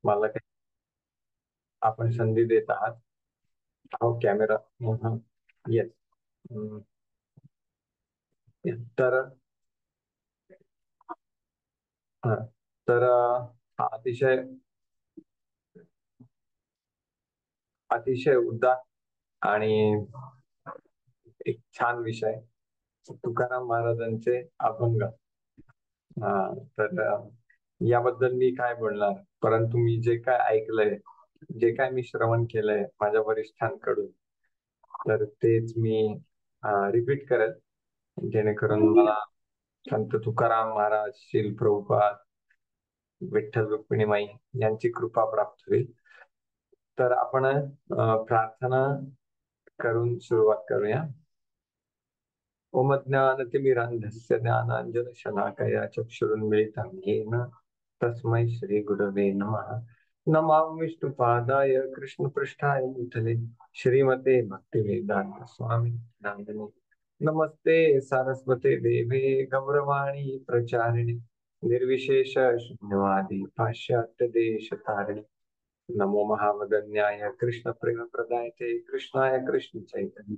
मला काही आपण संधी देत आहात. हो, कॅमेरा. येस. तर हा, तर हा अतिशय अतिशय उदात्त आणि एक छान विषय, तुकाराम महाराजांचे अभंग. हा, तर याबद्दल मी काय बोलणार, परंतु मी जे काय ऐकलंय, जे काय मी श्रवण केलंय माझ्या वरिष्ठांकडून, तर तेच मी रिपीट करेल, जेणेकरून मला संत तुकाराम महाराज, श्रील प्रभुपाद, विठ्ठल रुक्मिणी माई यांची कृपा प्राप्त होईल. तर आपण प्रार्थना करून सुरुवात करूया. ओम ज्ञानतिमिरान्धस्य ज्ञानाञ्जनशलाकया चक्षुरुन्मिलितं येन तस्मै श्रीगुरवे नमः. नमामि विष्णुपादाय कृष्णपृष्ठाय भूतले श्रीमते भक्तिवेदान्त स्वामी नामिने. नमस्ते सारस्वते देवे गौरवाणी प्रचारिणे निर्विशेष शून्यवादी पाश्चात्य देश तारिणे. नमो महावदन्याय कृष्ण प्रेम प्रदायते कृष्णाय कृष्ण चैतन्य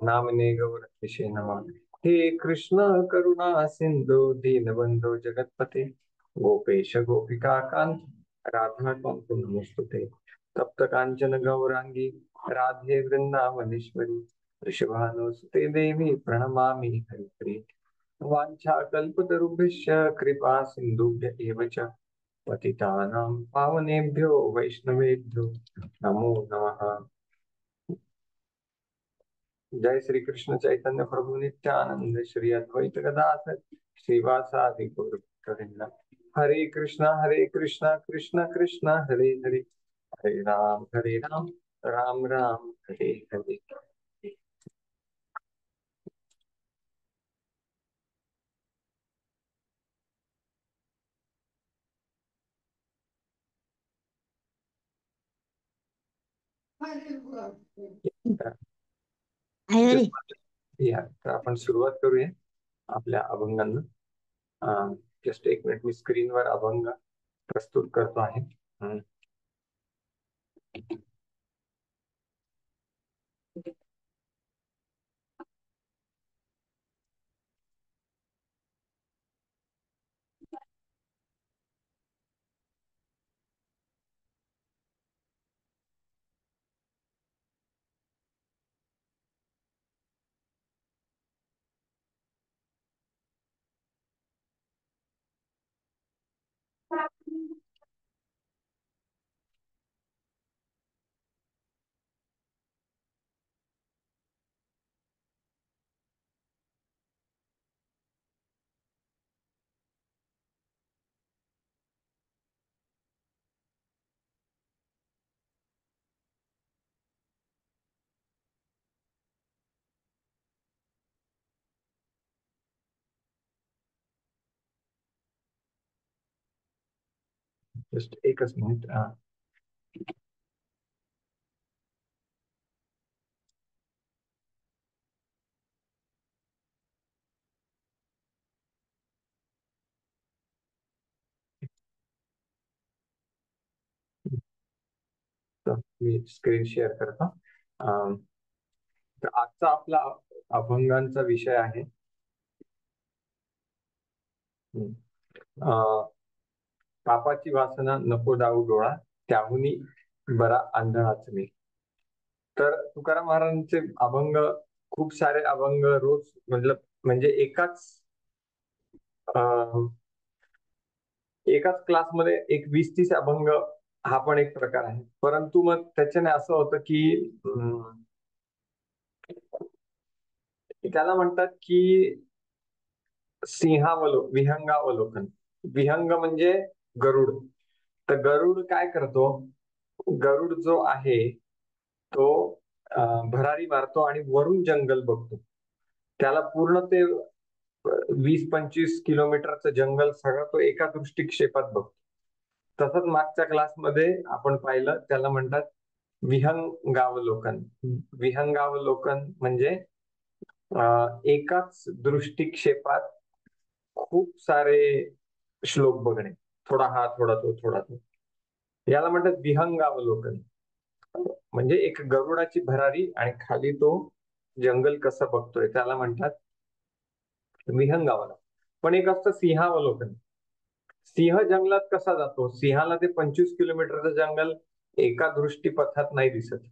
नामने गौरतिशे नमः. हे कृष्ण करुणा सिंधु दीनबंधो जगतपते गोपेश गोपिका कांत राधा कांत नमोस्तुते. तप्त कांचन गौरांगी राधे वृंदावनेश्वरी वृषभानुसुते देवी प्रणमामि हरिप्रिये. वाञ्छाकल्पतरुभ्यश्च कृपा सिन्धुभ्य एव च पतितानां पावनेभ्यो वैष्णवेभ्यो नमो नमः. जय श्री कृष्ण चैतन्य प्रभु नित्यानंद श्री अद्वैत गदाधर श्रीवासादि गौर भक्तवृंद. हरे कृष्णा कृष्ण कृष्ण हरे हरे, हरे राम राम राम हरे हरे. हरी. या, तर आपण सुरुवात करूया आपल्या अभंगांना. जस्ट एक मिनिट, मी स्क्रीनवर अभंग प्रस्तुत करतो आहे. जस्ट एकच मिनिट. तर मी स्क्रीन शेअर करतो. अं, तर आजचा आपला अभंगांचा विषय आहे अं, पापाची वासना नको डाऊ डोळा त्याहुनी बरा आंधळाच मी. तर तुकाराम महाराजांचे अभंग, खूप सारे अभंग रोज म्हणजे अं, एकाच क्लासमध्ये एक 20-30 अभंग हा पण एक प्रकार आहे. परंतु मग त्याच्याने असं होतं की त्याला म्हणतात की विहंगावलोकन. विहंग म्हणजे गरुड. तर गरुड काय करतो, गरुड जो आहे तो भरारी मारतो आणि वरून जंगल बघतो. त्याला पूर्ण ते 20-25 किलोमीटरचं जंगल सगळं तो एका दृष्टिक्षेपात बघतो. तसंच मागच्या क्लासमध्ये आपण पाहिलं, त्याला म्हणतात विहंगावलोकन. विहंगावलोकन म्हणजे एकाच दृष्टिक्षेपात खूप सारे श्लोक बघणे, थोडा हा थोडा तो थोडा तो. याला म्हणतात विहंगावलोकन. म्हणजे एक गरुडाची भरारी आणि खाली तो जंगल कसं बघतोय त्याला म्हणतात विहंगावलोकन. पण एक असतं सिंहावलोकन. सिंह जंगलात कसा जातो? सिंहाला ते 25 किलोमीटरचं जंगल एका दृष्टीपथात नाही दिसत.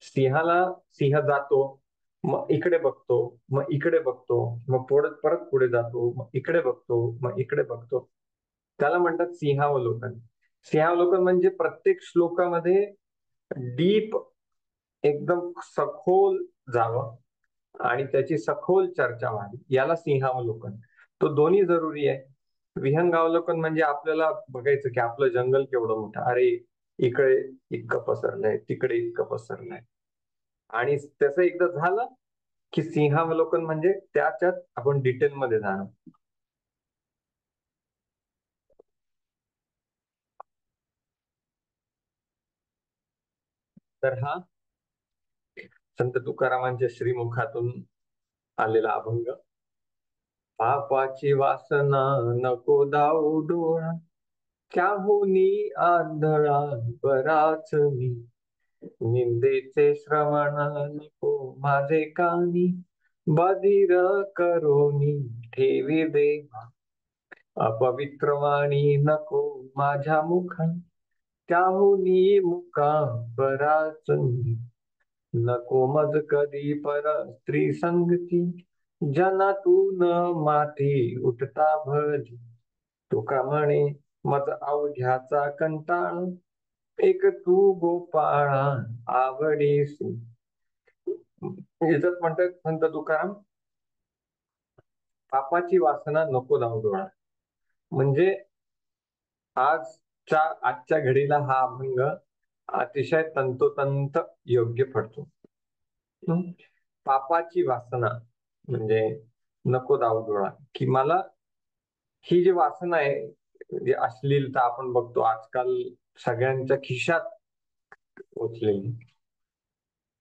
सिंहाला सिंह जातो, मग इकडे बघतो, मग इकडे बघतो, मग परत पुढे जातो, मग इकडे बघतो, मग इकडे बघतो. त्याला म्हणतात सिंहावलोकन. सिंहावलोकन म्हणजे प्रत्येक श्लोकामध्ये डीप, एकदम सखोल जावं आणि त्याची सखोल चर्चा व्हावी, याला सिंहावलोकन. तो दोन्ही जरुरी आहे. विहंगावलोकन म्हणजे आपल्याला बघायचं की आपलं जंगल केवढं मोठं, अरे इकडे इतकं पसरलंय, तिकडे इतकं पसरलंय. आणि त्याचं एकदा झालं की सिंहावलोकन म्हणजे त्याच्यात आपण डिटेलमध्ये जाणं. तर हा संत तुकारामांच्या श्रीमुखातून आलेला अभंग. पापाची वासना नको दाऊ डोळा, त्याहुनी आंधळा बराच मी. निंदेचे श्रवण नको माझे कानी, बधीर करोनी ठेवी देवा. अपवित्र वाणी नको माझ्या मुखा, त्याहुनी मुका बराच मी. नको मज कधी पर स्त्री संगती, जनातून माती उठता भली. तुका म्हणे मज अवघ्याचा कंटाळ, एक तू गोपाळा आवडीसी. याच्यात म्हणतात संत तुकाराम, पापाची वासना नको लावू डोळा. म्हणजे आजच्या घडीला हा अभंग अतिशय तंतोतंत योग्य पडतो. पापाची वासना म्हणजे नको दाऊ डोळा, की मला ही जी वासना आहे, जी अश्लीलता आपण बघतो आजकाल सगळ्यांच्या खिशात पोचलेली.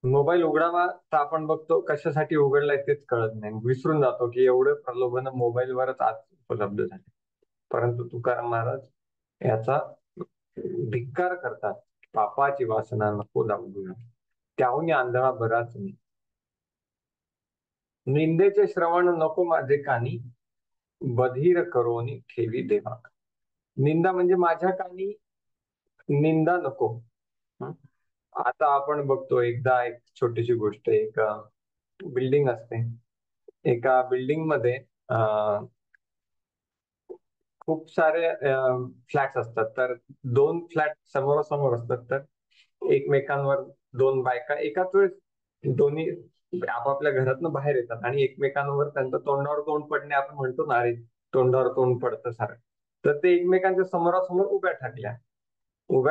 मोबाईल उघडावा तर आपण बघतो कशासाठी उघडलाय तेच कळत नाही, विसरून जातो की एवढं प्रलोभन मोबाईलवरच आज उपलब्ध झाले. परंतु तुकाराम महाराज याचा धिक्कार करतात. पापाची वासना नको दाबू, त्याहून आंधळा बराच मी. निंदेचे श्रवण नको माझे कानी, बधीर करोनी ठेवी देवा. निंदा म्हणजे माझ्या कानी निंदा नको. हं? आता आपण बघतो, एकदा एक छोटीशी गोष्ट, एक बिल्डिंग असते. एका बिल्डिंग मध्ये खूप सारे फ्लॅट्स असतात. तर दोन फ्लॅट समोरासमोर असतात. तर एकमेकांवर दोन बायका एकाच वेळेस दोन्ही आपापल्या घरातनं बाहेर येतात आणि एकमेकांवर त्यांचं तोंडावर तोंड पडणे, आपण म्हणतो ना, अरे तोंडावर तोंड पडतं सारखं. तर ते एकमेकांच्या समोरासमोर उभ्या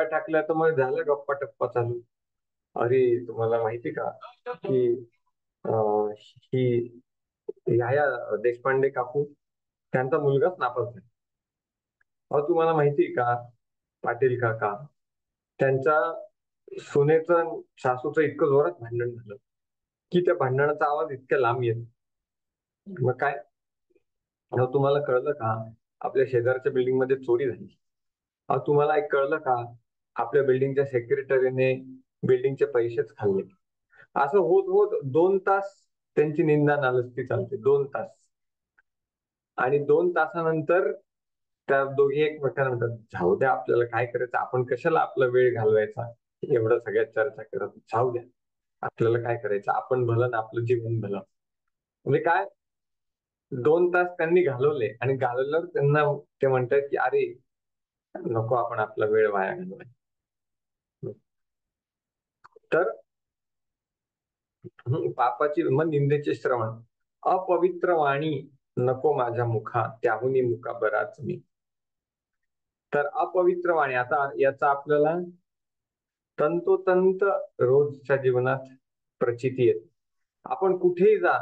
टाकल्या तर मग झालं गप्पा टप्पा चालू. अरे तुम्हाला माहिती का की ही ह्या देशपांडे काकू, त्यांचा मुलगाच नापास झाला. अहो तुम्हाला माहिती का पाटील काका, त्यांच्या सुनेचं सासूचं इतकं जोरात भांडण झालं की त्या भांडणाचा आवाज इतक्या लांब येत. मग काय, अहो तुम्हाला कळलं का आपल्या शेजारच्या बिल्डिंग मध्ये चोरी झाली? अहो तुम्हाला एक कळलं का आपल्या बिल्डिंगच्या सेक्रेटरीने बिल्डिंगचे पैसेच खाल्ले? असं होत होत 2 तास त्यांची निंदा नालस्ती चालते, 2 तास. आणि 2 तासानंतर त्या दोघी एकमेकांना म्हणतात, जाऊ द्या आपल्याला काय करायचं, आपण कशाला आपला वेळ घालवायचा एवढं सगळ्यात चर्चा करत, जाऊ द्या आपल्याला काय करायचं, आपण भलं ना आपलं जीवन भलं. म्हणजे काय, 2 तास त्यांनी घालवले आणि घालवल्यावर त्यांना ते म्हणतात की अरे नको आपण आपला वेळ वाया घालवाय. तर पापाची मग निंदेचे श्रवण, अपवित्र वाणी नको माझ्या मुखा, त्याहुनी मुका बराच मी. तर अपवित्र वाणी, आता याचा आपल्याला तंतोतंत रोजच्या जीवनात प्रचिती येते. आपण कुठेही जा,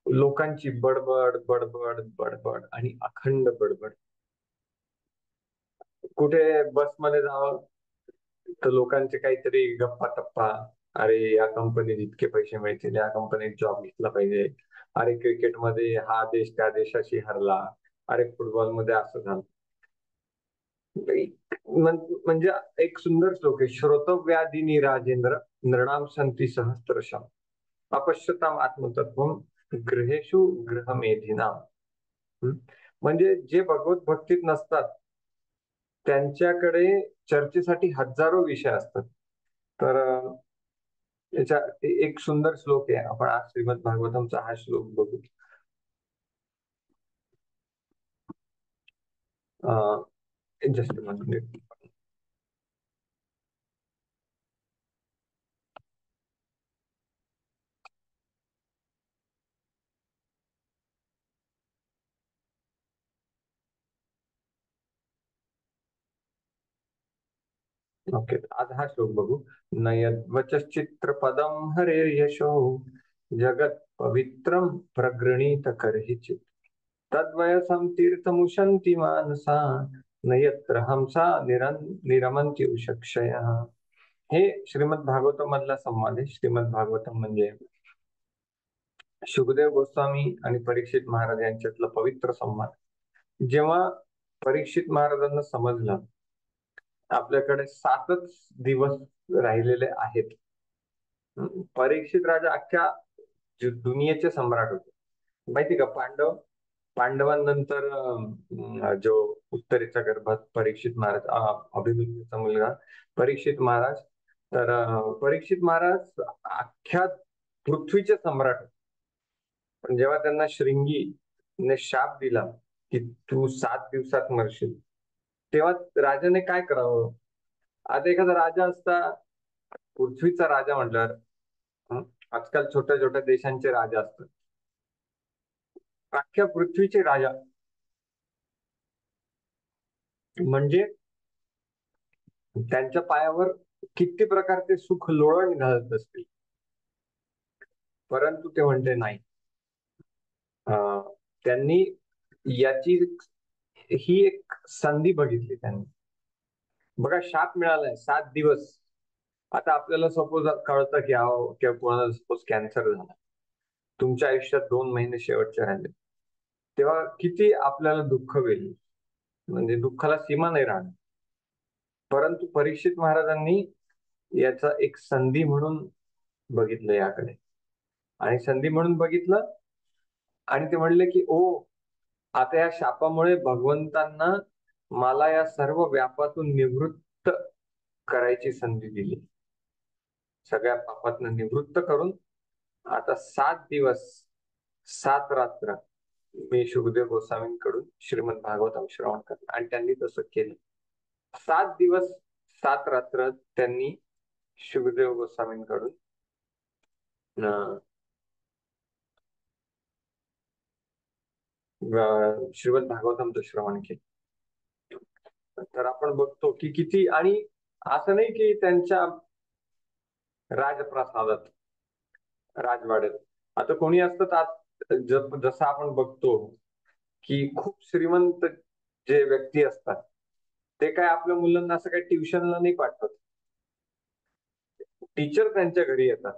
लोकांची बडबड बडबड बडबड आणि अखंड बडबड. कुठे बसमध्ये जावं तर लोकांचे काहीतरी गप्पा टप्पा, अरे या कंपनीत इतके पैसे मिळतील, या कंपनीत जॉब घेतला पाहिजे, अरे क्रिकेटमध्ये हा देश त्या देशाशी हरला, अरे फुटबॉल मध्ये असं झालं. म्हणजे एक सुंदर श्लोक आहे, श्रोतव्यादिनी राजेंद्र नृणाम संती सहस्त्रशः अपश्यताम आत्मतत्वम गृहेषु गृहमेधिनाम. म्हणजे जे भगवत भक्तीत नसतात त्यांच्याकडे चर्चेसाठी हजारो विषय असतात. तर याच्या एक सुंदर श्लोक आहे, आपण आज श्रीमद भागवतमचा हा श्लोक बघू. Just minute. ओके, आज हा श्लोक बघू. नयद्वचश्चित्रपदं हरेर्यशो जगत पवित्रं प्रगृणीत करहिचित् तद्वयसं तीर्थमुशन्ति मानसा नयत्र हमसा निरमन्ति उषक्षयः. हे श्रीमद भागवतम मधला संवाद आहे. श्रीमद भागवतम म्हणजे शुकदेव गोस्वामी आणि परीक्षित महाराज यांच्यातला पवित्र संवाद. जेव्हा परीक्षित महाराजांना समजलं आपल्याकडे 7च दिवस राहिलेले आहेत. परीक्षित राजा अख्ख्या दुनियेचे सम्राट होते. माहिती का, पांडवांनंतर जो उत्तरेच्या गर्भात परीक्षित महाराज, अभिमन्यूचा मुलगा परीक्षित महाराज, तर परीक्षित महाराज अख्ख्या पृथ्वीचे सम्राट. पण जेव्हा त्यांना श्रृंगीने शाप दिला की तू 7 दिवसात मरशील, तेव्हा राजाने काय करावं? आता एखादा राजा असता, पृथ्वीचा राजा म्हटल्यावर आजकाल छोट्या छोट्या देशांचे राजा असतात, अख्ख्या पृथ्वीचे राजा म्हणजे त्यांच्या पायावर किती प्रकारचे सुख लोळण घालत असतील. परंतु ते म्हणते नाही. त्यांनी याची ही एक संधी बघितली. त्यांनी बघा, शाप मिळालाय 7 दिवस. आता आपल्याला सपोज कळतं की किंवा कोणाला सपोज कॅन्सर झाला, तुमच्या आयुष्यात 2 महिने शेवटचे राहिले, तेव्हा किती आपल्याला दुःख होईल, म्हणजे दुःखाला सीमा नाही राहणार. परंतु परीक्षित महाराजांनी याचा एक संधी म्हणून बघितलं याकडे, आणि संधी म्हणून बघितलं, आणि ते म्हणले की ओ, आता या शापामुळे भगवंतांना मला या सर्व व्यापातून निवृत्त करायची संधी दिली. सगळ्या पापातून निवृत्त करून आता 7 दिवस 7 रात्र मी शुकदेव गोस्वामींकडून श्रीमद भागवतम श्रवण करणार. आणि त्यांनी तसं केलं. 7 दिवस 7 रात्र त्यांनी शुकदेव गोस्वामींकडून श्रीमद भागवतमचं श्रवण केलं. तर आपण बघतो की किती, आणि असं नाही की त्यांच्या राजप्रासादात, राजवाड्यात. आता कोणी असतात जसं आपण बघतो की खूप श्रीमंत जे व्यक्ती असतात ते काय आपल्या मुलांना असं काही ट्युशनला नाही पाठवत. टीचर त्यांच्या घरी येतात,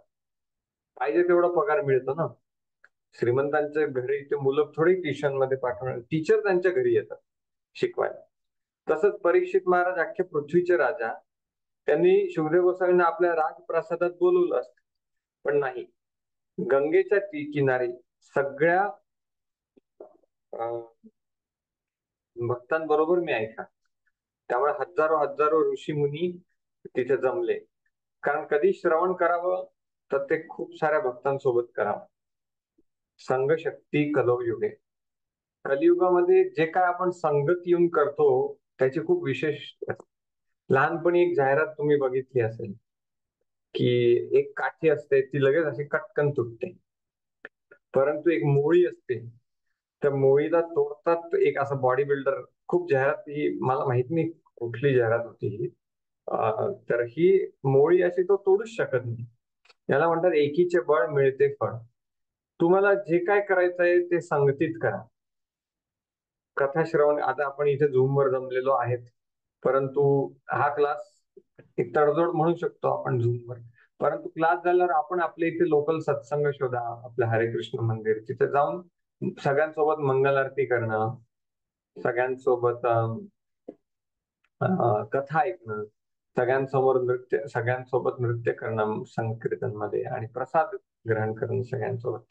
पाहिजे तेवढा पगार मिळतो ना. श्रीमंतांच्या घरी ते मुलं थोडी ट्युशन मध्ये पाठवणार, टीचर त्यांच्या घरी येतात शिकवायला. तसंच परीक्षित महाराज अख्ख्या पृथ्वीचे राजा, त्यांनी शुकदेव गोस्वामींना आपल्या राजप्रासादात बोलवलं असतं, पण नाही. गंगेच्या किनारी सगळ्या भक्तांबरोबर मी ऐका. त्यामुळे हजारो हजारो ऋषी मुनी तिथे जमले. कारण कधी श्रवण करावं तर ते खूप साऱ्या भक्तांसोबत करावं. संघशक्ती कलयुगे. कलियुगामध्ये जे काय आपण संगत येऊन करतो त्याचे खूप विशेष. लहानपणी एक जाहिरात तुम्ही बघितली असेल की एक काठी असते, ती लगेच अशी कटकन तुटते, परंतु एक मोळी असते, त्या मोळीला तोडतात. एक असा बॉडी बिल्डर, खूप जाहिरात, ही मला माहित नाही कुठली जाहिरात होती ही, तर ही मोळी अशी तो तोडूच शकत नाही. याला म्हणतात एकीचे बळ मिळते फळ. तुम्हाला जे काय करायचंय ते संगतीत करा. कथा श्रवण, आता आपण इथे झूमवर जमलेलो आहेत, परंतु हा क्लास एक तडजोड म्हणू शकतो आपण झूमवर. परंतु क्लास झाल्यावर आपण आपल्या इथे लोकल सत्संग शोधा, आपलं हरे कृष्ण मंदिर, तिथे जाऊन सगळ्यांसोबत मंगल आरती करणं, सगळ्यांसोबत कथा ऐकणं, सगळ्यांसमोर नृत्य, सगळ्यांसोबत नृत्य करणं संकीर्तन मध्ये, आणि प्रसाद ग्रहण करणं सगळ्यांसोबत,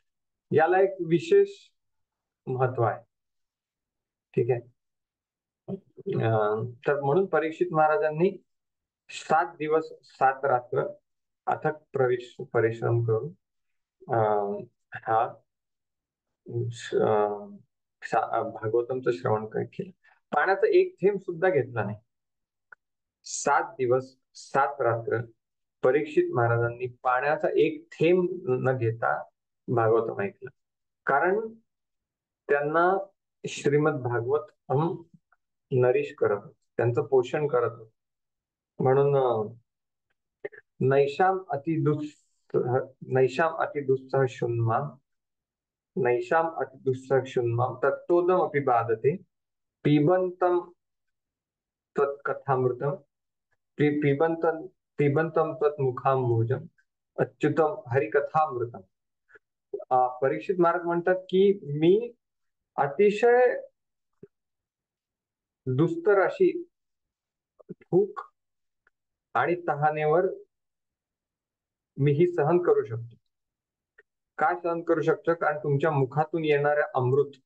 याला एक विशेष महत्व आहे. ठीक आहे. तर म्हणून परीक्षित महाराजांनी 7 दिवस 7 रात्र अथक परिश्रम करून हा भागवतमचं श्रवण केलं. पाण्याचा एक थेंब सुद्धा घेतला नाही. 7 दिवस 7 रात्र परीक्षित महाराजांनी पाण्याचा एक थेंब न घेता भागवतम ऐकलं. कारण त्यांना श्रीमद भागवत नरिश करत होत, त्यांचं पोषण करत होत. म्हणून नैशाम अतिदुस्सह शून्माम तत्तोदम अपि बाधते पिबंतम तत्कथामृतम पिबंतम तत्मुखांबुजम अच्युतम हरिकथामृतम. परीक्षित महाराज म्हणतात की मी अतिशय दुस्तर अशी भूक आणि तहानेवर मी ही सहन करू शकतो. काय सहन करू शकतो? कारण तुमच्या मुखातून येणारे अमृत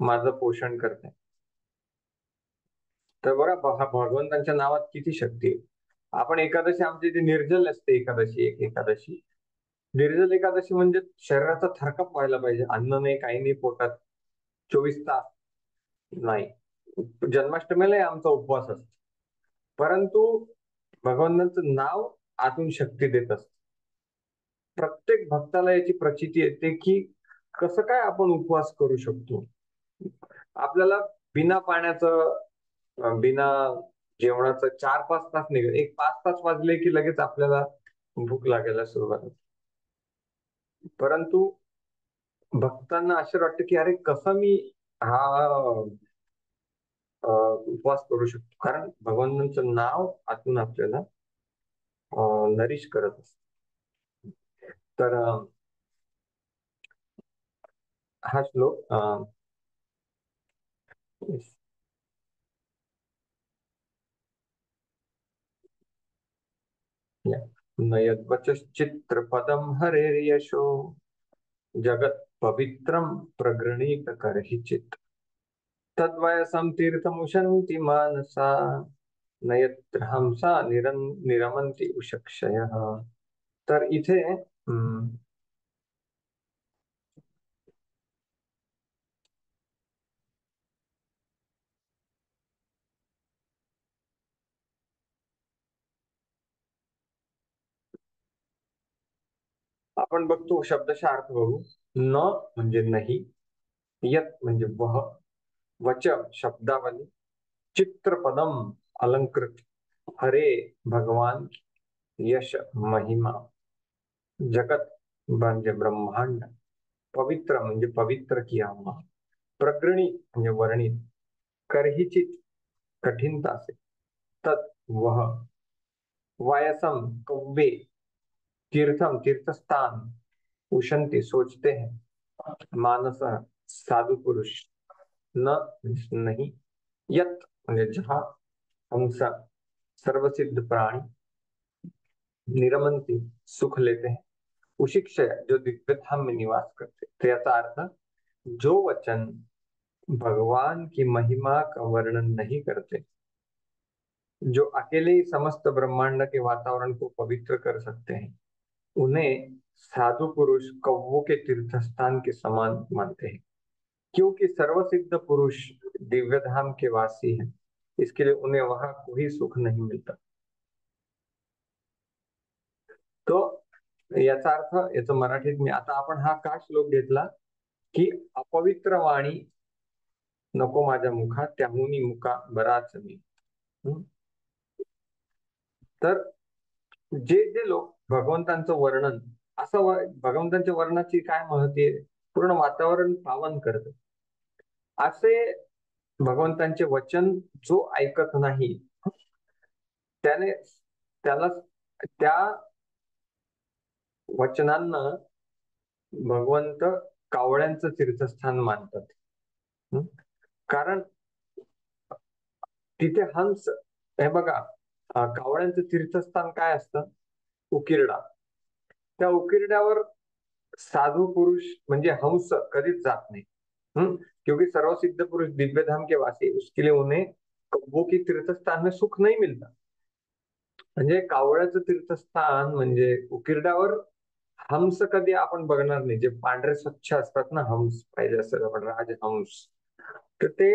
माझं पोषण करते. तर बघा, भगवंतांच्या नावात किती शक्ती आहे. आपण एकादशी, आमची इथे निर्जल असते एकादशी, एक एकादशी. निर्जल एकादशी म्हणजे शरीराचा थरकाप व्हायला पाहिजे, अन्न नाही, काही नाही पोटात 24 तास नाही. जन्माष्टमीलाही आमचा उपवास असतो, परंतु भगवंतांचं नाव आतून शक्ती देत असत. प्रत्येक भक्ताला याची प्रचिती येते की कसं काय आपण उपवास करू शकतो. आपल्याला बिना पाण्याचं, बिना जेवणाचं 4-5 तास निघत, एक 5 तास वाजले की लगेच आपल्याला भूक लागायला सुरुवात होते. परंतु भक्तांना आश्चर्य वाटतं की अरे कसं मी हा उपवास करू शकतो, कारण भगवंतांचं नाव आतून आपल्याला नरिश करत असत. तर हा श्लोक नयद्वचश्चित्रपदं हरेर्यशो जगत् पवित्रं प्रगृणीत करहिचित् तद्वयसं तीर्थमुशन्ति मानसा नयत्र हंसा निरमन्ति उषक्षयः. तर इथे आपण बघतो, शब्दशः अर्थ बघू. न म्हणजे नाही, यत म्हणजे वह, वच शब्दावली, चित्रपदम अलंकृत, हरे भगवान, यश महिमा, जगत म्हणजे ब्रह्मांड, पवित्र म्हणजे पवित्र किया हुआ, प्रकरणी म्हणजे वर्णित, करहिचित कठिनता से, तत् वह, वायसम कव्वे, तीर्थम तीर्थस्थान, उशंति सोचते हैं, मानस साधु पुरुष, न नहीं, यत म्हणजे जहाँ, हंसा सर्वसिद्ध प्राणी, निरमंती सुख लेते हैं, उशिक्षय जो दिव्य धाम में निवास करते. तो याचा अर्थ, जो वचन भगवान की महिमा का वर्णन नहीं करते, जो अकेले ही समस्त ब्रह्मांड के वातावरण को पवित्र कर सकते हैं, उन्हें साधु पुरुष कौवों के तीर्थस्थान के समान मानते हैं, क्योंकि सर्वसिद्ध पुरुष दिव्य धाम के वासी हैं, इसके लिए उन्हें वहां कोई सुख नहीं मिलता. तो याचा अर्थ, याचं मराठीत मी आता, आपण हा का श्लोक घेतला की अपवित्र वाणी नको माझ्या मुखात, त्याहुनी मुका बराच मी. तर जे जे लोक भगवंतांचं वर्णन, असं भगवंतांच्या वर्णाची काय महती आहे, पूर्ण वातावरण पावन करत, असे भगवंतांचे वचन जो ऐकत नाही त्याने, त्याला त्या वचनांना भगवंत कावळ्यांचं तीर्थस्थान मानतात. कारण तिथे हंस हे बघा, कावळ्यांचं तीर्थस्थान काय असतं? उकिरडा. त्या उकिरड्यावर साधू पुरुष म्हणजे हंस कधीच जात नाही. क्योंकि सर्वसिद्ध पुरुष दिव्य धाम के वासी, उसके लिए उन्हें कब्बों की तीर्थस्थान में सुख नहीं मिलता. म्हणजे कावळ्याचं तीर्थस्थान म्हणजे उकिरड्यावर हंस कधी आपण बघणार नाही. जे पांढरे स्वच्छ असतात ना हंस, पाहिजे असेल आपण राजहंस, तर ते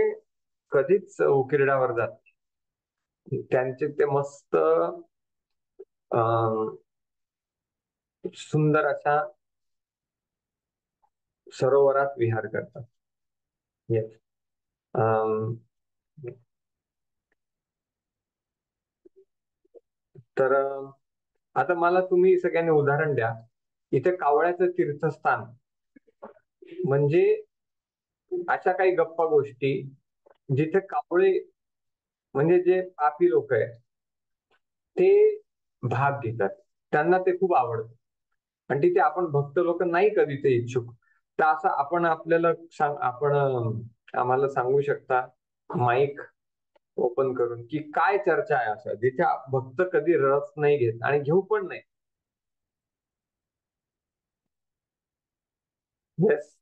कधीच उकिरड्यावर जात नाही. त्यांचे ते मस्त अं, सुंदर अशा सरोवरात विहार करतात. येस. तर आता मला तुम्ही सगळ्यांनी उदाहरण द्या. इथे कावळ्याचं तीर्थस्थान म्हणजे अशा काही गप्पा गोष्टी जिथे कावळे म्हणजे जे पापी लोक आहेत ते भाग घेतात. त्यांना ते खूप आवडतं. आणि तिथे आपण भक्त लोक नाही कधी ते इच्छुक. तर असं आपण आपल्याला आपण आम्हाला सांगू शकता माईक ओपन करून की काय चर्चा आहे असं जिथे भक्त कधी रस नाही घेत आणि घेऊ पण नाही. येस.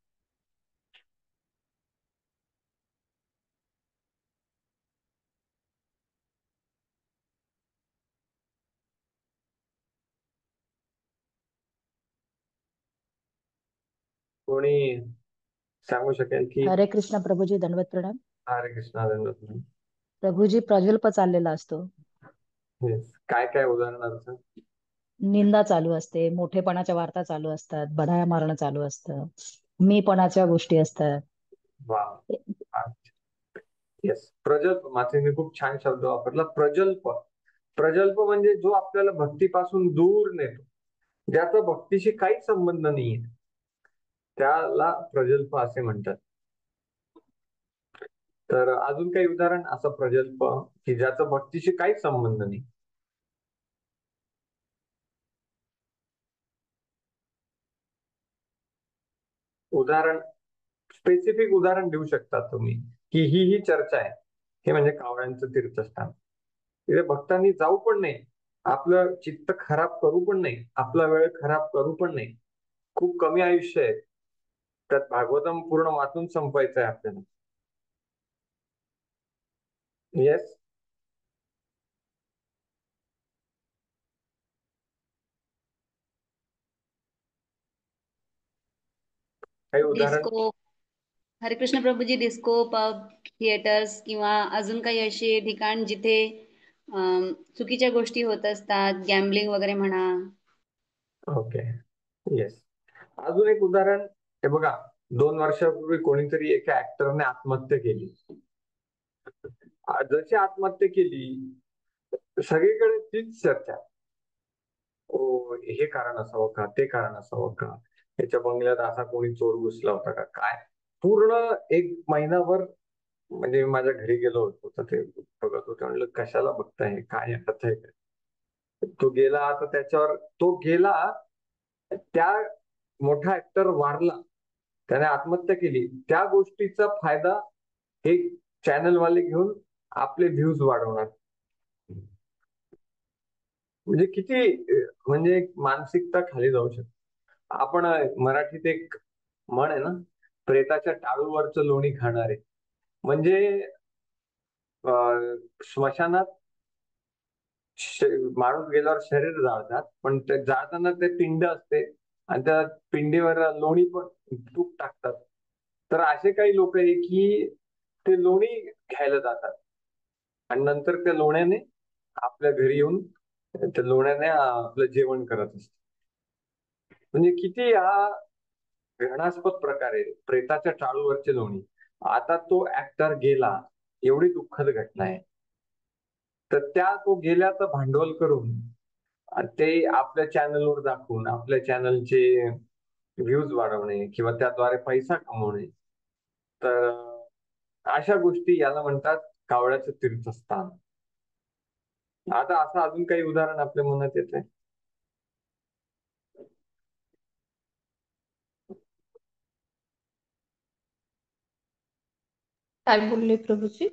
कोणी सांगू शकेल की? हरे कृष्ण प्रभूजी, दंडवत प्रणाम. हरे कृष्णा धन्यवाद. प्रभूजी, प्रज्वल्प चाललेला असतो. येस. काय काय उदाहरणार्थ? निंदा चालू असते, मोठेपणाच्या वार्ता चालू असतात, बढाया मारणं चालू असतं, मीपणाच्या गोष्टी असतात. वा. येस. प्रजल्प, मातेने खूप छान शब्द वापरला, प्रजल्प. प्रजल्प म्हणजे जो आपल्याला भक्तीपासून दूर नेतो, ज्याचा भक्तीशी काहीच संबंध नाहीये, त्याला प्रजल्प असे म्हणतात. तर अजून काही उदाहरण असं प्रजल्प की ज्याचा भक्तीशी काहीच संबंध नाही? उदाहरण, स्पेसिफिक उदाहरण देऊ शकता तुम्ही की ही चर्चा आहे, हे म्हणजे कावळ्यांचं तीर्थस्थान. तिथे भक्तांनी जाऊ पण नाही, आपलं चित्त खराब करू पण नाही, आपला वेळ खराब करू पण नाही. खूप कमी आयुष्य आहे, त्यात भागवतम पूर्ण वाचून संपवायचं आहे आपल्याला. येस. काही उदाहरण? डिस्को. हरेकृष्ण प्रभूजी, डिस्को, पब, थिएटर्स किंवा अजून काही अशी ठिकाण जिथे चुकीच्या गोष्टी होत असतात, गॅम्बलिंग वगैरे म्हणा. ओके. येस. अजून एक उदाहरण, हे बघा, 2 वर्षापूर्वी कोणीतरी एका ऍक्टरने आत्महत्या केली. जशी आत्महत्या केली सगळीकडे तीच चर्चा. ओ, हे कारण असावं का, ते कारण असावं का, त्याच्या बंगल्यात असा कोणी चोर घुसला होता का काय. पूर्ण एक महिनाभर म्हणजे मी माझ्या घरी गेलो होतो तर ते बघत होते. म्हणलं कशाला बघताय, काय अर्थ आहे का? तो गेला, आता त्याच्यावर तो गेला, त्या मोठा ऍक्टर वारला, त्याने आत्महत्या केली, त्या गोष्टीचा फायदा हे चॅनलवाले घेऊन आपले व्ह्यूज वाढवणार. म्हणजे किती म्हणजे एक मानसिकता खाली जाऊ शकते. आपण मराठीत एक म्हण आहे ना, प्रेताच्या टाळूवरचं लोणी खाणारे. म्हणजे स्मशानात माणूस गेल्यावर शरीर जाळतात, पण ते जाळताना ते पिंड असते आणि त्या पिंडीवर लोणी पण तूप टाकतात. तर असे काही लोक आहे की ते लोणी घ्यायला जातात आणि नंतर त्या लोण्याने आपल्या घरी येऊन त्या लोण्याने आपलं जेवण करत असतात. म्हणजे किती हा घृणास्पद प्रकार आहे, प्रेताच्या टाळूवरचे लोणी. आता तो ऍक्टर गेला, एवढी दुःखद घटना आहे, तर त्या तो गेल्याचं भांडवल करून ते आपल्या चॅनलवर दाखवून आपल्या चॅनलचे व्ह्यूज वाढवणे किंवा त्याद्वारे पैसा कमवणे. तर अशा गोष्टी याला म्हणतात कावळ्याचं तीर्थस्थान. आता असं अजून काही उदाहरण आपल्या मनात येते? काय बोलले प्रभूजी?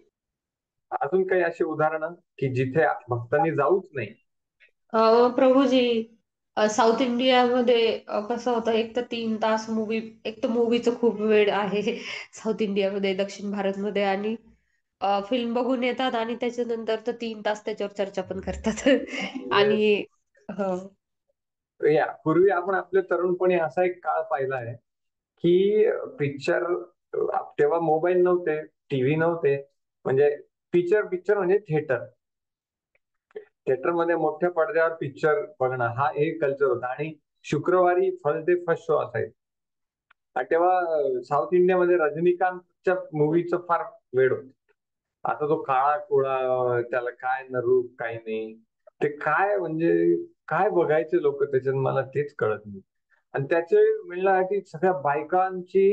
अजून काही अशी उदाहरणं की जिथे भक्तांनी जाऊच नाही? प्रभूजी, साऊथ इंडियामध्ये कसं होतं, एक तर 3 तास मूवी, एक तर मूवीचं खूप वेळ आहे साऊथ इंडियामध्ये, दक्षिण भारतमध्ये. आणि फिल्म बघून येतात आणि त्याच्यानंतर तर 3 तास त्याच्यावर चर्चा पण करतात Yes. आणि हो. पूर्वी आपण आपल्या तरुणपणी असा एक काळ पाहिला आहे की पिक्चर, तेव्हा मोबाईल नव्हते, टीव्ही नव्हते, म्हणजे पिक्चर पिक्चर म्हणजे थिएटर. थिएटरमध्ये मोठ्या पडद्यावर पिक्चर बघणं हा एक कल्चर होता. आणि शुक्रवारी फर्स्ट डे फर्स्ट शो असायचा. आणि तेव्हा साऊथ इंडियामध्ये रजनीकांतच्या मूवीचं फार वेळ होतं. आता तो काळा कुळा, त्याला काय न रूप काही नाही, ते काय म्हणजे काय बघायचे लोक त्याच्यात, मला तेच कळत नाही. आणि त्याचे मिळण्यासाठी सगळ्या बायकांची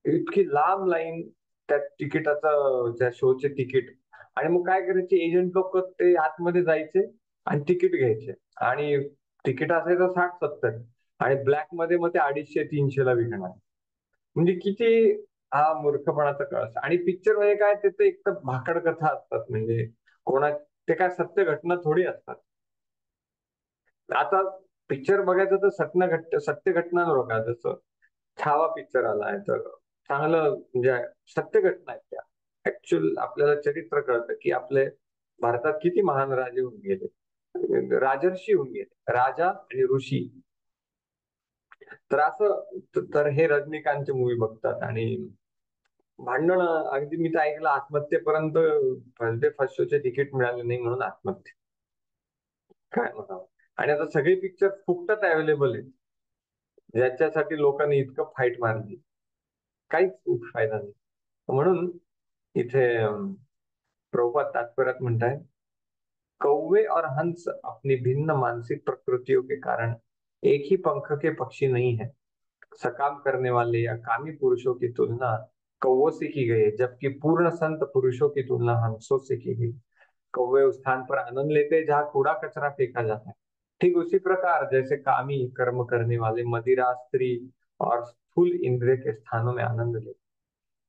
इतकी लांब लाईन त्या तिकिटाचं, त्या शोचे तिकीट. आणि मग काय करायचे एजंट लोक, ते आतमध्ये जायचे आणि तिकीट घ्यायचे. आणि तिकीट असायचं 60-70, आणि ब्लॅक मध्ये मग ते 250-300 विकणार. म्हणजे किती हा मूर्खपणाचा काळ असतो. आणि पिक्चर म्हणजे काय, ते एक तर भाकड कथा असतात, म्हणजे कोणा, ते काय सत्य घटना थोडी असतात. आता पिक्चर बघायचं तर सत्य घटना बघा. जसं छावा पिक्चर आलाय, तर चांगलं म्हणजे सत्य घटना आहेत त्या. ऍक्च्युअल आपल्याला चरित्र कळतं की आपले भारतात किती महान राजे होऊन गेले, राजर्षी होऊन गेले, राजा आणि ऋषी. तर असं, तर हे रजनीकांतचे मूवी बघतात. आणि भांडण, अगदी मी तर ऐकलं आत्महत्येपर्यंत, फर्स्ट डे फर्स्ट शोचे तिकीट मिळाले नाही म्हणून आत्महत्या. काय म्हणावं. आणि आता सगळे पिक्चर फुकटात अवेलेबल आहेत, ज्याच्यासाठी लोकांनी इतकं फाईट मारली, काहीच फायदा नाही. म्हणून इथे प्रभुपाद तात्पर्यात म्हणताय, कौवे और हंस अपनी भिन्न मानसिक प्रकृतियों के कारण एक ही पंख के पक्षी नहीं है। सकाम करने वाले या कामी पुरुषों की तुलना कौवों से की गई है, जबकि पूर्ण संत पुरुषों की तुलना हंसों से की गई। कौवे उस स्थान पर आनंद लेते हैं जहाँ कूड़ा कचरा फेंका जाता है। ठीक उसी प्रकार जैसे कामी कर्म करने वाले मदिरा, स्त्री और स्थूल इंद्रिय के स्थानों में आनंद लेते,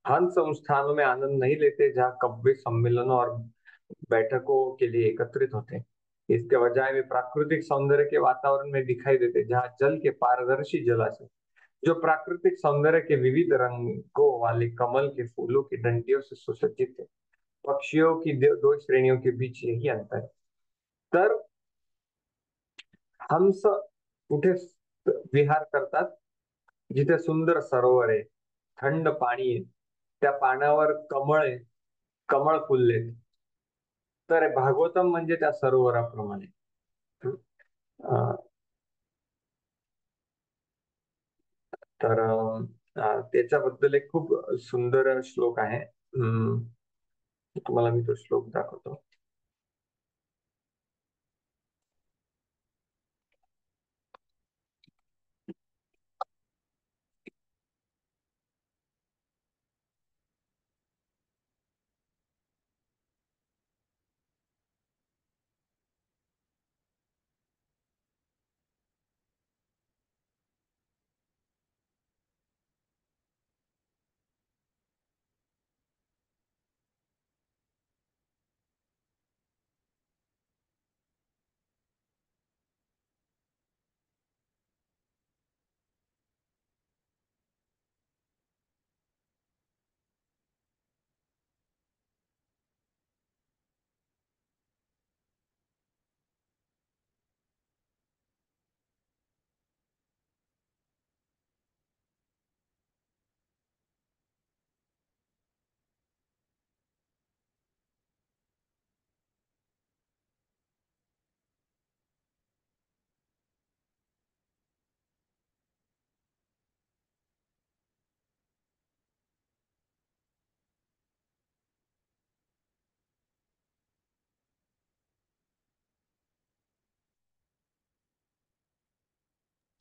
हंस उन स्थानों में आनंद नहीं लेते जहाँ कव्वे सम्मेलनों और बैठकों के लिए एकत्रित होते हैं। इसके बजाय वे प्राकृतिक सौंदर्य के वातावरण में दिखाई देते, जहाँ जल के पारदर्शी जलाशय, जो प्राकृतिक सौंदर्य के विविध रंगों वाले कमल के फूलों की डंडियों से सुसज्जित है। पक्षियों की दो श्रेणियों के बीच यही अंतर है। तर हंस कुठे विहार करतात? जिथे सुंदर सरोवर आहे, थंड पाणी आहे, त्या पाण्यावर कमळ आहे, कमळ फुललेत. तर भागवतम म्हणजे त्या सरोवराप्रमाणे. अं, तर त्याच्याबद्दल एक खूप सुंदर श्लोक आहे. तुम्हाला मी तो श्लोक दाखवतो.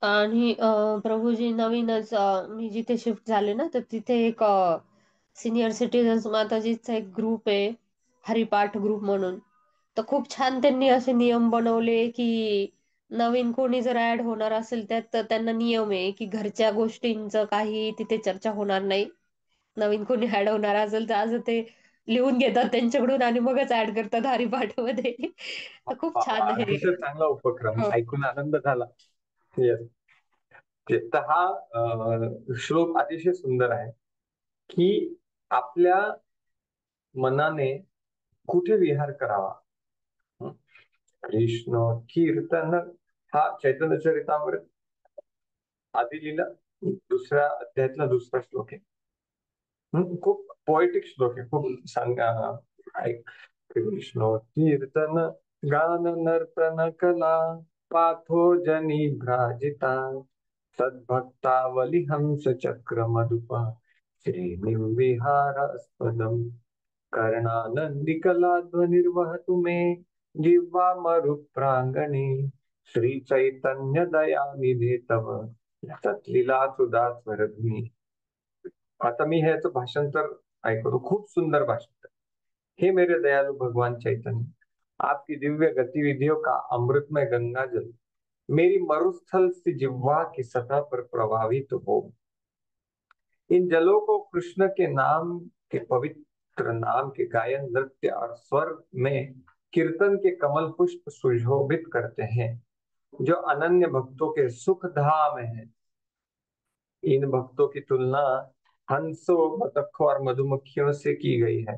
आणि प्रभूजी, नवीनच मी जिथे शिफ्ट झाले ना, तर तिथे एक सिनियर सिटीजन्स माताजीचा एक ग्रुप आहे, हरिपाठ ग्रुप म्हणून. तर खूप छान त्यांनी असे नियम बनवले की नवीन कोणी जर ऍड होणार असेल त्यात, तर त्यांना नियम आहे की घरच्या गोष्टींचं काही तिथे चर्चा होणार नाही. नवीन कोणी ऍड होणार असेल तर, असं ते लिहून घेतात त्यांच्याकडून आणि मगच ऍड करतात हरिपाठामध्ये. तर खूप छान आहे. अतिशय चांगला उपक्रम, हो. ऐकून आनंद झाला. येस, तर हा श्लोक अतिशय सुंदर आहे की आपल्या मनाने कुठे विहार करावा. हं? कृष्ण कीर्तन हा चैतन्य चरितामृत आधी लिहिला, दुसऱ्या अध्यायातला दुसरा श्लोक आहे. खूप पोएटिक श्लोक आहे, खूप सांगा. ऐक, कृष्ण कीर्तन गान नर्तन कला पाथो जनी भ्राजिता सद्भक्तावली हंस चक्र मधुपा श्रीनिर्विहारास्पदम कर्णानंदिकला ध्वनिर्वहतु मे जिह्वा मरु प्रांगणे श्री चैतन्य दयानिधे तव सत्लीला सुधा स्वरध्वनी. आता मी ह्याचं भाषांतर ऐकतो, खूप सुंदर भाषांतर. हे मेरे दयालु भगवान चैतन्य, आपकी दिव्य गतिविधियों का अमृतमय गंगा जल मेरी मरुस्थल से जिह्वा की सतह पर प्रवाहित हो। इन जलों को कृष्ण के नाम के पवित्र नाम के गायन, नृत्य और स्वर में कीर्तन के कमल पुष्प सुशोभित करते हैं, जो अनन्य भक्तों के सुख धाम है। इन भक्तों की तुलना हंसों, बतखों और मधुमक्खियों से की गई है।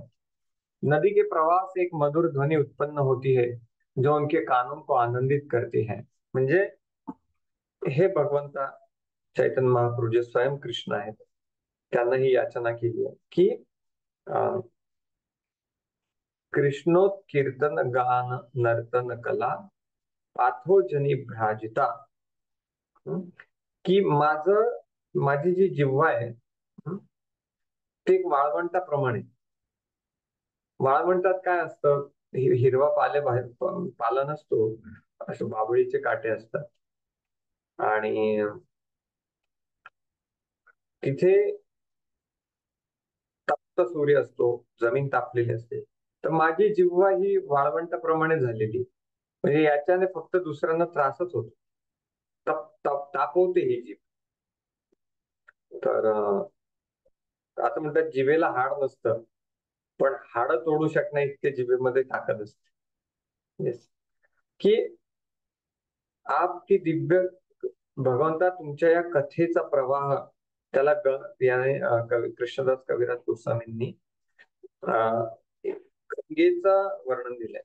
नदी के प्रवाह से एक मधुर ध्वनि उत्पन्न होती है जो उनके कानों को आनंदित करती है. म्हणजे हे भगवंता चैतन्य महाप्रभू जे स्वयं कृष्ण आहेत, त्यांना ही याचना केली आहे की कृष्णोत्कीर्तन गान नर्तन कला पाथोजनी भ्राजिता, की माझी जी जिव्हा आहे ते एक वाळवंटाप्रमाणे. वाळवंटात काय असतं, हिरवा पाला नसतो, असे बाभळीचे काटे असतात आणि तिथे तप्त सूर्य असतो, जमीन तापलेली असते. तर माझी जिव्हा ही वाळवंटाप्रमाणे झालेली, म्हणजे याच्याने फक्त दुसऱ्यांना त्रासच होतो, तापवते ही जीभ. तर आता म्हणतात जिभेला हाड नसतं, पण हाड तोडू शकण्या इतके जिभेमध्ये ताकद असते. येस, की आपकी दिव्य भगवंता तुमच्या या कथेचा प्रवाह, त्याला याने कृष्णदास कविराज गोस्वामींनी गंगेचा वर्णन दिलंय.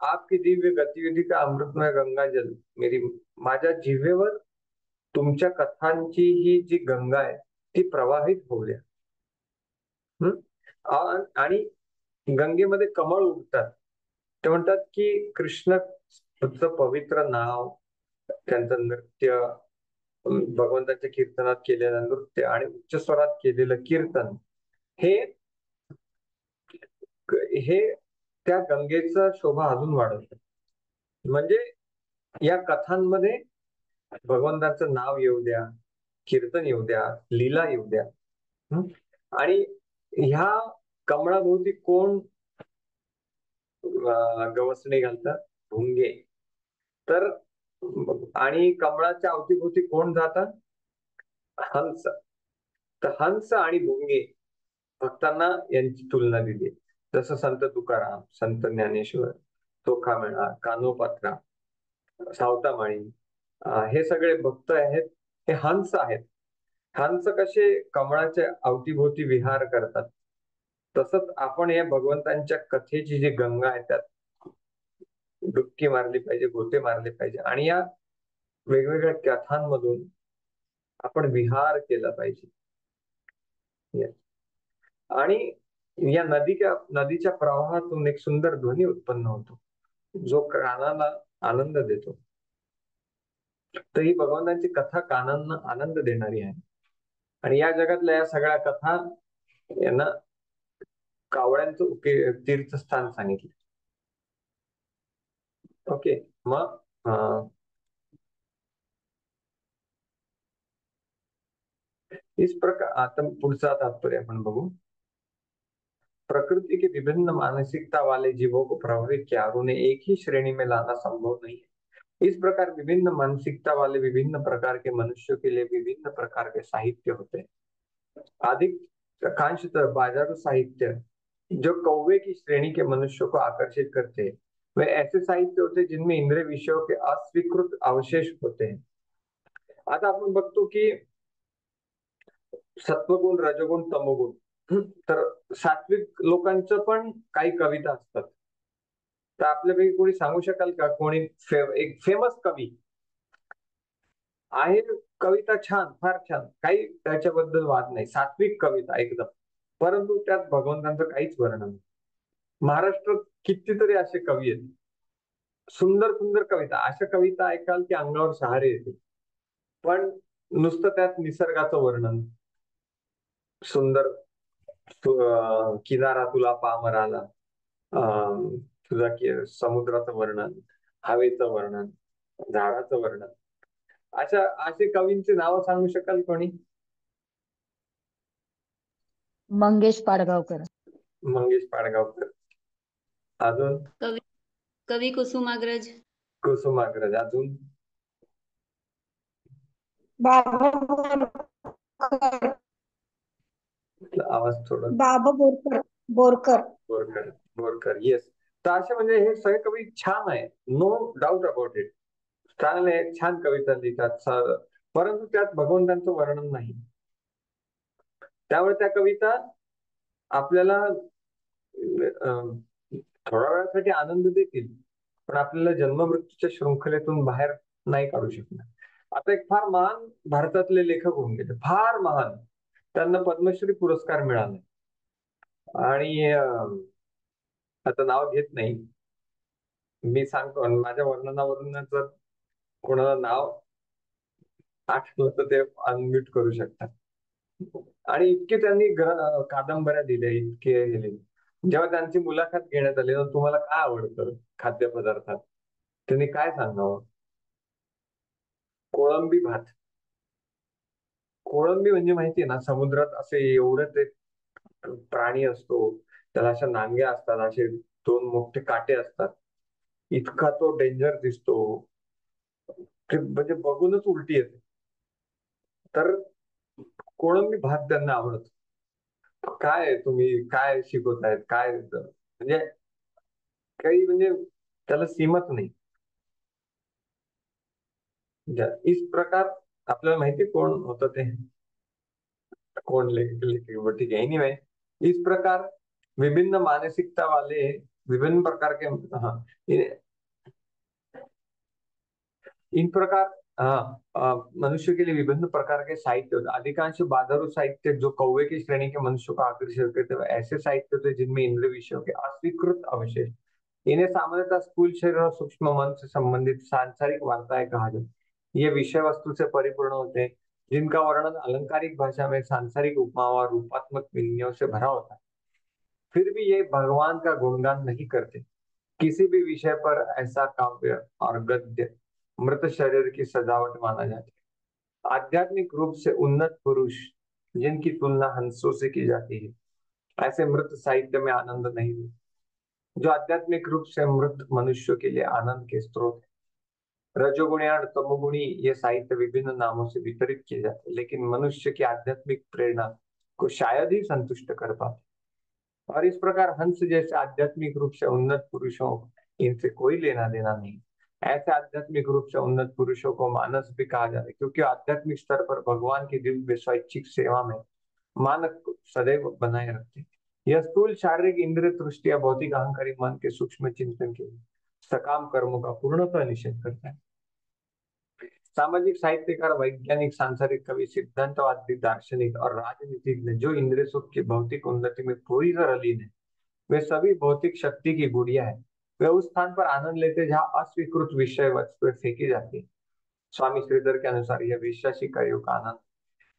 आपकी दिव्य गतिविधी का अमृतमय गंगा जल मेरी, माझ्या जिव्हेवर तुमच्या कथांची ही जी गंगा आहे ती प्रवाहित होऊ द्या. आणि गंगेमध्ये कमळ उठतात. ते म्हणतात की कृष्णचं पवित्र नाव, त्यांचं नृत्य, भगवंताच्या कीर्तनात केलेलं नृत्य आणि उच्च स्वरात केलेलं कीर्तन, हे त्या गंगेचा शोभा अजून वाढवतं. म्हणजे या कथांमध्ये भगवंताचं नाव येऊ द्या, कीर्तन येऊ द्या, लीला येऊ द्या. आणि ह्या कमळाभोवती कोण गवसणी घालतात? भुंगे. तर आणि कमळाच्या अवतीभोवती कोण जातात? हंस. तर हंस आणि भुंगे भक्तांना यांची तुलना दिली. जसं संत तुकाराम, संत ज्ञानेश्वर, चोखामेळा, कानोपात्रा, सावतामाळी, हे सगळे भक्त आहेत, हे हंस आहेत. हंस कसे कमळाच्या अवतीभोवती विहार करतात, तसंच आपण या भगवंतांच्या कथेची जी गंगा आहे त्यात डुबकी मारली पाहिजे, गोते मारले पाहिजे आणि या वेगवेगळ्या कथांमधून आपण विहार केला पाहिजे. आणि या नदीच्या प्रवाहातून एक सुंदर ध्वनी उत्पन्न होतो जो कानाला आनंद देतो. तर ही भगवंतांची कथा कानांना आनंद देणारी आहे. आणि या जगातल्या या सगळ्या कथा यांना कावळ्यांचं तीर्थस्थान सांगितले. ओके, मग इस प्रकार आता पुढचा तात्पर्य आपण बघू. प्रकृति के विभिन्न मानसिकता वाले जीवों को प्रभावित किया और उन्हें एक ही श्रेणी में लाना संभव नहीं है. इस प्रकार विभिन्न मानसिकता वाले विभिन्न प्रकार के मनुष्यों के लिए विभिन्न प्रकार के साहित्य होते हैं. अधिक कांशतः बाजारू साहित्य जो कौवे की श्रेणी के मनुष्यों को आकर्षित करते हैं, वे ऐसे साहित्य होते हैं जिनमें इंद्रिय विषयों के अस्वीकृत अवशेष होते हैं. आता आपण बघतो की सत्वगुण, रजोगुण, तमोगुण, तर सात्विक लोकांचं पण काही कविता असतात. तर आपल्यापैकी कोणी सांगू शकाल का, कोणी एक फेमस कवी आहे, कविता छान, फार छान, काही त्याच्याबद्दल वाद नाही, सात्विक कविता एकदम, परंतु त्यात भगवंतांचं काहीच वर्णन नाही. महाराष्ट्रात कितीतरी असे कवी आहेत, सुंदर सुंदर कविता, अशा कविता ऐकाल की अंगावर शहारे येते, पण नुसतं त्यात निसर्गाचं वर्णन, सुंदर किनारा तुला पामराला, तुझा समुद्राचं वर्णन, हवेचं वर्णन, झाडाचं वर्णन, असे कवींची नावं सांगू शकाल कोणी? मंगेश पाडगावकर. मंगेश पाडगावकर. अजून? कवी कुसुमाग्रज. कुसुमाग्रज. अजून? बाबा बोरकर. आवाज थोडा. बाबा बोरकर. बोरकर. बोरकर. बोरकर. येस. तर असे म्हणजे हे सगळे कवी छान आहे, नो डाऊट अबाउट इट. चांगले छान कविता लिहितात, परंतु त्यात भगवंतांचं वर्णन नाही. त्यामुळे त्या कविता आपल्याला थोड्या वेळासाठी आनंद देतील, पण आपल्याला जन्ममृत्यूच्या शृंखलेतून बाहेर नाही काढू शकणार. आता एक फार महान भारतातले लेखक होऊन गेले, फार महान, त्यांना पद्मश्री पुरस्कार मिळाला, आणि आता नाव घेत नाही, मी सांगतो, माझ्या वर्णनावरून जर कोणाला नाव आठवलं तर ते अनम्यूट करू शकतात. आणि इतके त्यांनी कादंबऱ्या दिल्या, इतके लिहिले. जेव्हा त्यांची मुलाखत घेण्यात आली, तुम्हाला काय आवडतं खाद्यपदार्थात, त्यांनी काय सांगावं? कोळंबी भात. कोळंबी म्हणजे माहितीये ना, समुद्रात असे एवढं ते प्राणी असतो, त्याला अशा नांग्या असतात, असे 2 मोठे काटे असतात, इतका तो डेंजर दिसतो, म्हणजे बघूनच उलटी येते. तर कोळंबी भात त्यांना आवडतो. काय तुम्ही काय शिकवतायत, काय म्हणजे काही, म्हणजे त्याला सीमाच नाही. इस प्रकार, आपल्याला माहिती कोण होतं ते, कोण लेखक, ठीक है, एनीवे, इस प्रकार विभिन्न मानसिकता वाले विभिन्न प्रकार के, हाँ, इन प्रकार, मनुष्य के लिए विभिन्न प्रकार के साहित्य होते. अधिकांश बाधारू साहित्य जो कौवे की श्रेणी के मनुष्य को आकर्षित करते हैं, ऐसे साहित्य होते जिनमें इंद्रिय विषयों के अस्वीकृत अवशेष, इन्हें सामान्यतः स्थूल शरीर और सूक्ष्म मन से संबंधित सांसारिक वार्ताएं कहा जाता है. ये विषय वस्तु से परिपूर्ण होते हैं, जिनका वर्णन अलंकारिक भाषा में सांसारिक उपमाओं और रूपात्मक विन्यासों से भरा होता है. फिर भी ये भगवान का गुणगान नहीं करते. किसी भी विषय पर ऐसा काव्य और गद्य मृत शरीर की सजावट माना जाती है. आध्यात्मिक रूप से उन्नत पुरुष जिनकी तुलना हंसों से की जाती है, ऐसे मृत साहित्य में आनंद नहीं है. जो आध्यात्मिक रूप से मृत मनुष्यों के लिए आनंद के स्रोत है. रजोगुणी और तमोगुणी ये साहित्य विभिन्न नामों से वितरित किए जाते हैं, लेकिन मनुष्य की आध्यात्मिक प्रेरणा को शायद ही संतुष्ट कर पाते. और इस प्रकार हंस जैसे आध्यात्मिक रूप से उन्नत पुरुषों, इनसे कोई लेना देना नहीं. ऐसे आध्यात्मिक रूप से उन्नत पुरुषों को मानस भी कहा जाता है, क्योंकि आध्यात्मिक स्तर पर भगवान की दिव्य स्वैच्छिक सेवा में मानक को सदैव बनाए रखते. यह स्थूल शारीरिक इंद्रिय दृष्टि या भौतिक अहंकारी मन के सूक्ष्म चिंतन के सकाम कर्मों का पूर्णतः निषेध करता है. सामाजिक साहित्यकार, वैज्ञानिक, सांसारिक कवि, सिद्धांतवादी, दार्शनिक और राजनीतिज्ञ जो इंद्रिय सुख की भौतिक उन्नति में पूरी तरह लीन है, वे सभी भौतिक शक्ति की गुड़िया है. वे उस स्थान पर आनंद लेते जहाँ अस्वीकृत विषय वस्तुएं फेंकी जाती है. स्वामी श्रीधर के अनुसार यह विश्वासी कार्यों का आनंद,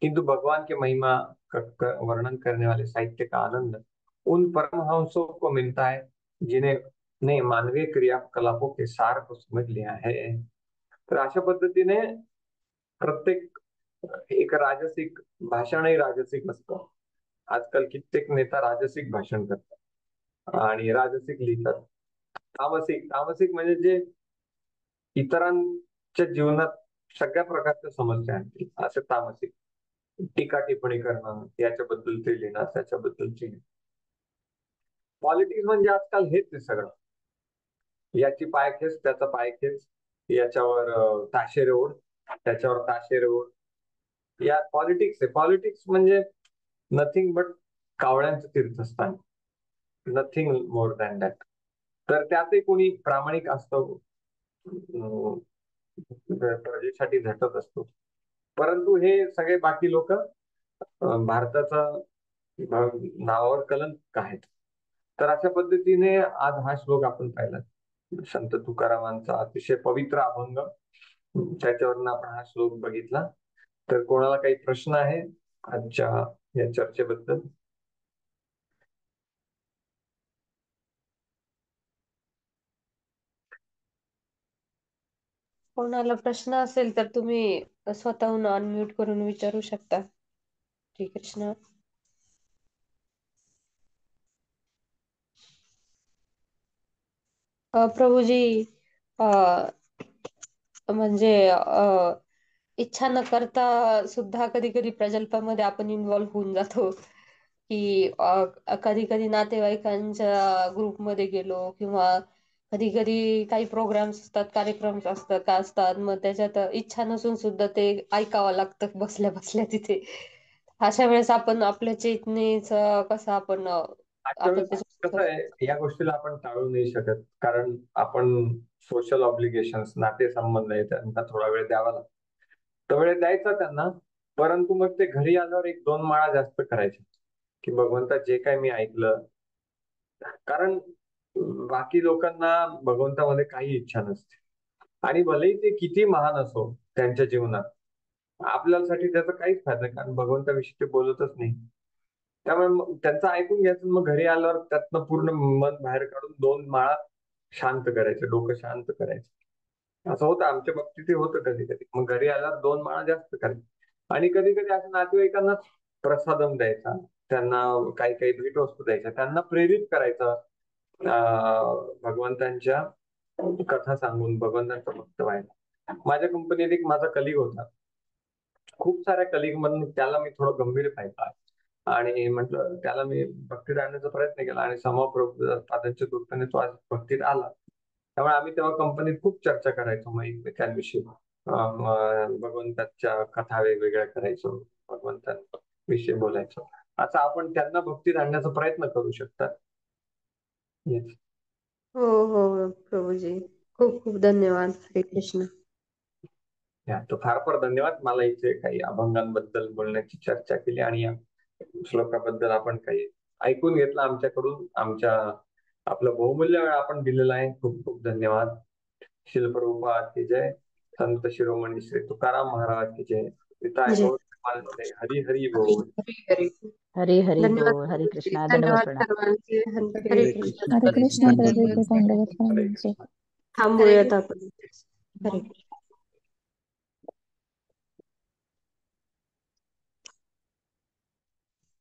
किंतु भगवान के महिमा का वर्णन करने वाले साहित्य का आनंद उन परमहंसों को मिलता है जिन्हें मानवीय क्रियाकलापों के सार को समझ लिया है. तर अशा पद्धतीने प्रत्येक एक राजसिक भाषणही राजसिक असतं. आजकाल कित्येक नेता राजसिक भाषण करतात आणि राजसिक लिहितात. तामसिक म्हणजे जे इतरांच्या जीवनात सगळ्या प्रकारच्या समस्या आणतील, असं तामसिक. टीका टिप्पणी करणं, याच्याबद्दल ते लिहिणं, त्याच्याबद्दल ते लिहिणं. पॉलिटिक्स म्हणजे आजकाल हेच आहे सगळं. याची पायखेच, त्याचा पायखेच, याच्यावर ताशेरे ओढ, त्याच्यावर ताशेरे ओढ. या पॉलिटिक्स आहे. पॉलिटिक्स म्हणजे नथिंग बट कावळ्यांचं तीर्थस्थान, नथिंग मोर दॅन दॅट. तर त्यातही कोणी प्रामाणिक असतो, प्रजेसाठी झटत असतो. परंतु हे सगळे बाकी लोक भारताचा नावावर कलंक आहेत. तर अशा पद्धतीने आज हा श्लोक आपण पाहिला, संत तुकारामांचा अतिशय पवित्र अभंग, त्याच्यावरून आपण हा श्लोक बघितला. तर कोणाला काही प्रश्न आहे आजच्या या चर्चेबद्दल? कोणाला प्रश्न असेल तर तुम्ही स्वतःहून अनम्यूट करून विचारू शकता. श्रीकृष्ण. प्रभूजी, म्हणजे इच्छा न करता सुद्धा कधी कधी प्रकल्पामध्ये आपण इन्व्हॉल्व्ह होऊन जातो, की कधी कधी नातेवाईकांच्या ग्रुपमध्ये गेलो, किंवा कधी कधी काही प्रोग्राम्स असतात, कार्यक्रम असतात का असतात, मग त्याच्यात इच्छा नसून सुद्धा ते ऐकावं लागतं बसल्या बसल्या तिथे. अशा वेळेस आपण आपल्या चेतनेचं कसं आपण आजच्या आपण वेळेस कसं आहे, या गोष्टीला आपण टाळू नाही शकत, कारण आपण सोशल ऑब्लिगेशन्स, नातेसंबंध आहे, त्यांना थोडा वेळ द्यावा लागतो. तो वेळ द्यायचा त्यांना, परंतु मग ते घरी आल्यावर एक दोन माळा जास्त करायचे, की भगवंता जे काय मी ऐकलं, कारण बाकी लोकांना भगवंतामध्ये काही इच्छा नसते, आणि भलेही ते किती महान असो त्यांच्या जीवनात, आपल्यासाठी त्याचा काहीच फायदा नाही, कारण भगवंताविषयी ते बोलतच नाही. त्यामुळे मग त्यांचं ऐकून घ्यायचं, मग घरी आल्यावर त्यातनं पूर्ण मन बाहेर काढून दोन माळा शांत करायचे, डोकं शांत करायचं. असं होतं आमच्या बाबतीत, होतं कधी कधी. मग घरी आल्यावर दोन माळा जास्त करायचे, आणि कधी कधी असं नातेवाईकांना प्रसादम द्यायचा, त्यांना काही काही भेटवस्तू द्यायच्या, त्यांना प्रेरित करायचं भगवंतांच्या कथा सांगून, भगवंतांचा भक्त व्हायला. माझ्या कंपनीत एक माझा कलिग होता, खूप साऱ्या कलिग मधून त्याला मी थोडं गंभीर पाहिलं, आणि म्हटलं त्याला मी भक्तीत आणण्याचा प्रयत्न केला, आणि समाजच्या दृष्टीने तो आज भक्तीत आला. त्यामुळे आम्ही तेव्हा कंपनीत खूप चर्चा करायचो मग एकमेकांविषयी, भगवंताच्या कथा वेगवेगळ्या करायचो, भगवंतांविषयी बोलायचो. असं आपण त्यांना भक्तीत आणण्याचा प्रयत्न करू शकतात. हो हो प्रभूजी, खूप खूप धन्यवाद. हरे कृष्ण. तो फार फार धन्यवाद. मला इथे काही अभंगांबद्दल बोलण्याची चर्चा केली, आणि या श्लोकाबद्दल आपण काही ऐकून घेतलं आमच्याकडून. आपलं बहुमूल्य वेळ आपण दिलेला आहे. खूप खूप धन्यवाद. श्रील प्रभुपाद की जय. संत शिरोमणी श्री तुकाराम महाराज की जय. पिता जय. हरी हरी बोल. हरी हरी धन्यवाद बोल. हरे प्रभूजी. कृष्णा. दंडवत धन्यवाद प्रणाम. सर्वांचे. हरे हरे कृष्ण. हरे कृष्ण धन्यवाद. प्रभूचे दंडवत हरे प्रणाम. कृष्ण. थांबूयात आपण. हरे कृष्ण.